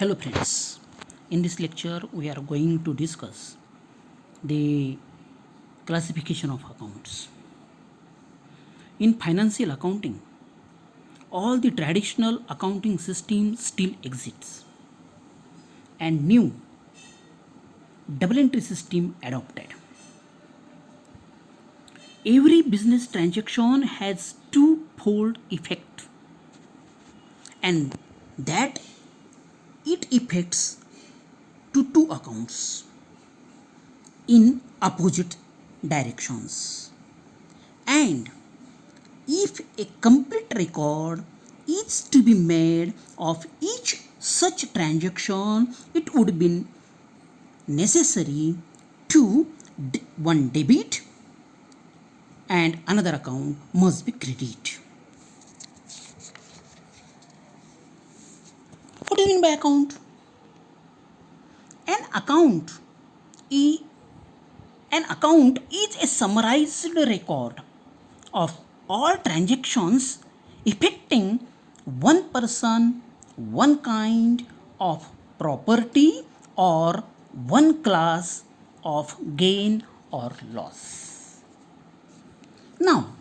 Hello friends, in this lecture we are going to discuss the classification of accounts. In financial accounting, all the traditional accounting system still exists and new double entry system adopted. Every business transaction has two-fold effect and that it affects to two accounts in opposite directions. And if a complete record is to be made of each such transaction, it would be necessary to one debit and another account must be credit. What do you mean by account? An account is a summarized record of all transactions affecting one person, one kind of property, or one class of gain or loss. Now,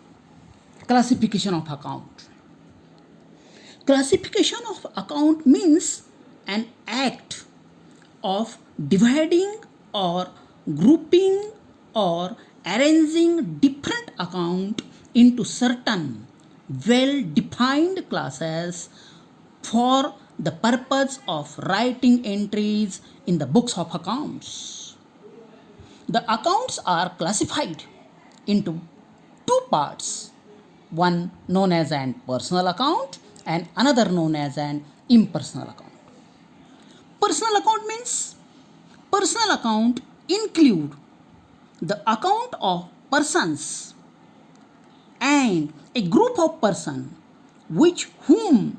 classification of account. Classification of account means an act of dividing or grouping or arranging different account into certain well-defined classes for the purpose of writing entries in the books of accounts. The accounts are classified into two parts, one known as an personal account and another known as an impersonal account. Personal account means personal account include the account of persons and a group of person with whom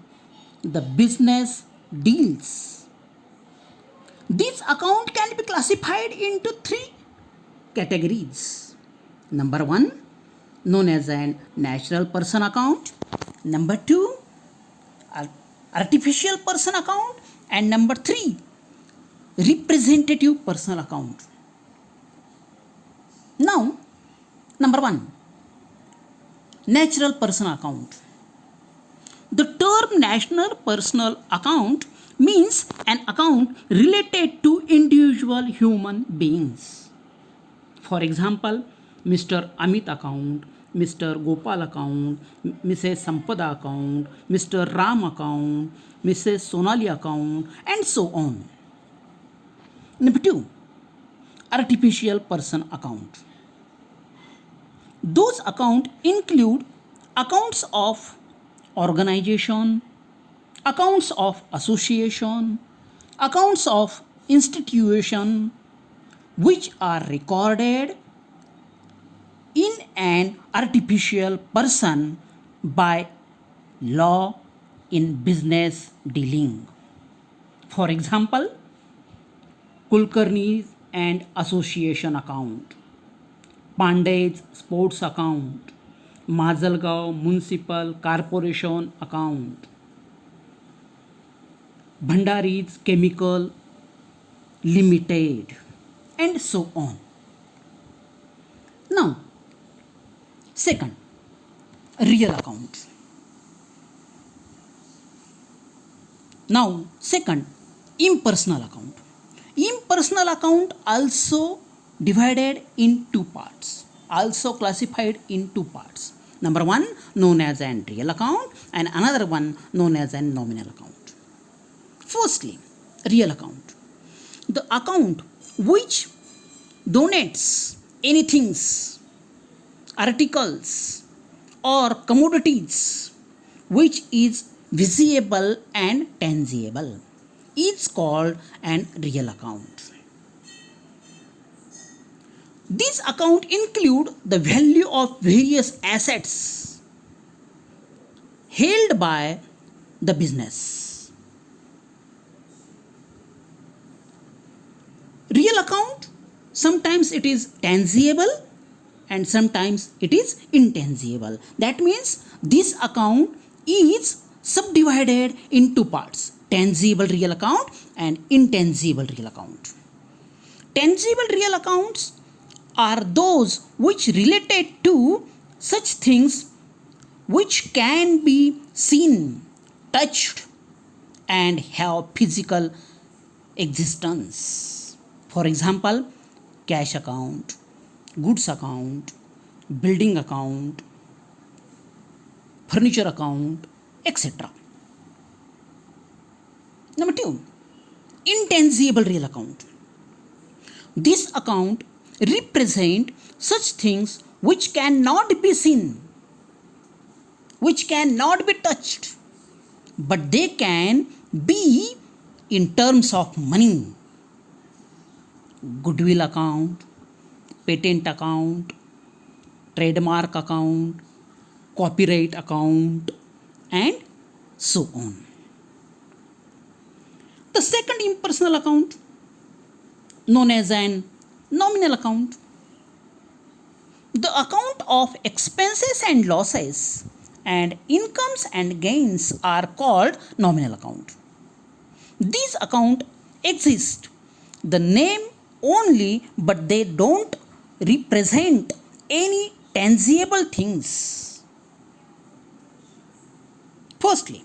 the business deals. This account can be classified into three categories. Number one, known as an natural person account. Number two, artificial person account. And number three, representative personal account. Now, number one, natural person account. The term national personal account means an account related to individual human beings. For example, Mr. Amit account, Mr. Gopal account, Mrs. Sampada account, Mr. Ram account, Mrs. Sonali account, and so on. Number two, artificial person account. Those accounts include accounts of organization, accounts of association, accounts of institution, which are recorded in an artificial person by law in business dealing. For example, Kulkarni and association account, Pandey's sports account, Mazalgaon municipal corporation account, Bhandari's chemical limited, and so on. Now, second, real account. Now, second, impersonal account. Impersonal account also divided in two parts, also classified in two parts. Number one, known as an real account, and another one known as an nominal account. Firstly, real account. The account which donates anything, articles, or commodities which is visible and tangible is called an real account. These accounts include the value of various assets held by the business. Real account, sometimes it is tangible and sometimes it is intangible. That means this account is subdivided in two parts. tangible real account and intangible real account. Tangible real accounts are those which related to such things which can be seen, touched, and have physical existence. For example, cash account, goods account, building account, furniture account, etc. Number two, intangible real account. This account represent such things which cannot be seen, which cannot be touched, but they can be in terms of money. Goodwill account, patent account, trademark account, copyright account, and so on. The second impersonal account, known as an nominal account. The account of expenses and losses and incomes and gains are called nominal account. These accounts exist the name only, but they don't represent any tangible things. Firstly,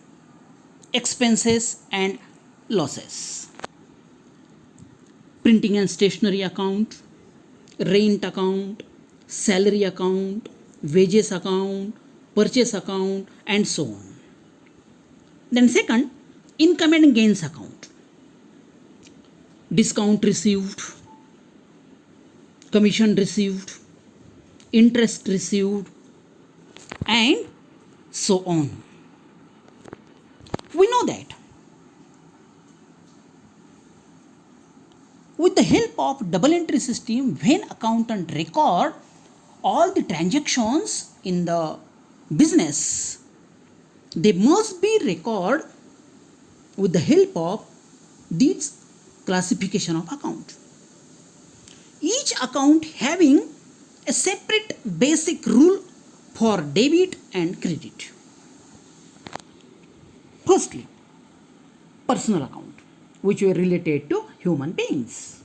expenses and losses. Printing and stationery account, rent account, salary account, wages account, purchase account, and so on. Then second, income and gains account. Discount received, commission received, interest received, and so on. We know that with the help of double entry system, when accountant record all the transactions in the business, they must be record with the help of this classification of account. Each account having a separate basic rule for debit and credit. Firstly, personal account, which were related to human beings.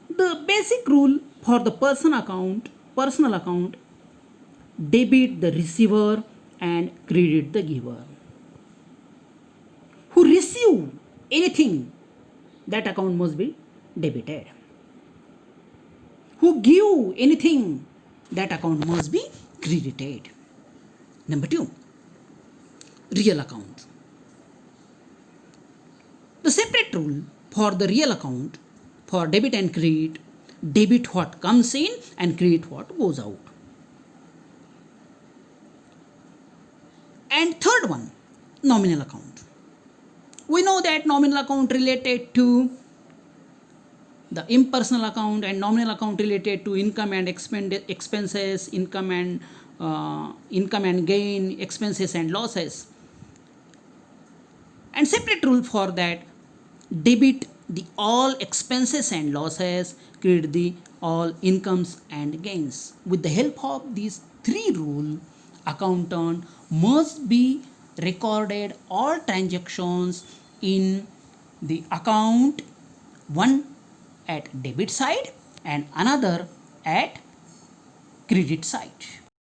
The basic rule for the personal account, debit the receiver and credit the giver. Who receive anything, that account must be debited. Who give anything, that account must be credited. Number two, real account. The separate rule for the real account for debit and credit, debit what comes in and credit what goes out. And third one, nominal account. We know that nominal account related to the impersonal account and nominal account related to income and expenses, income and gain, expenses and losses. And separate rule for that, debit the all expenses and losses, credit the all incomes and gains. With the help of these three rules, accountant must be recorded all transactions in the account, one at debit side and another at credit side.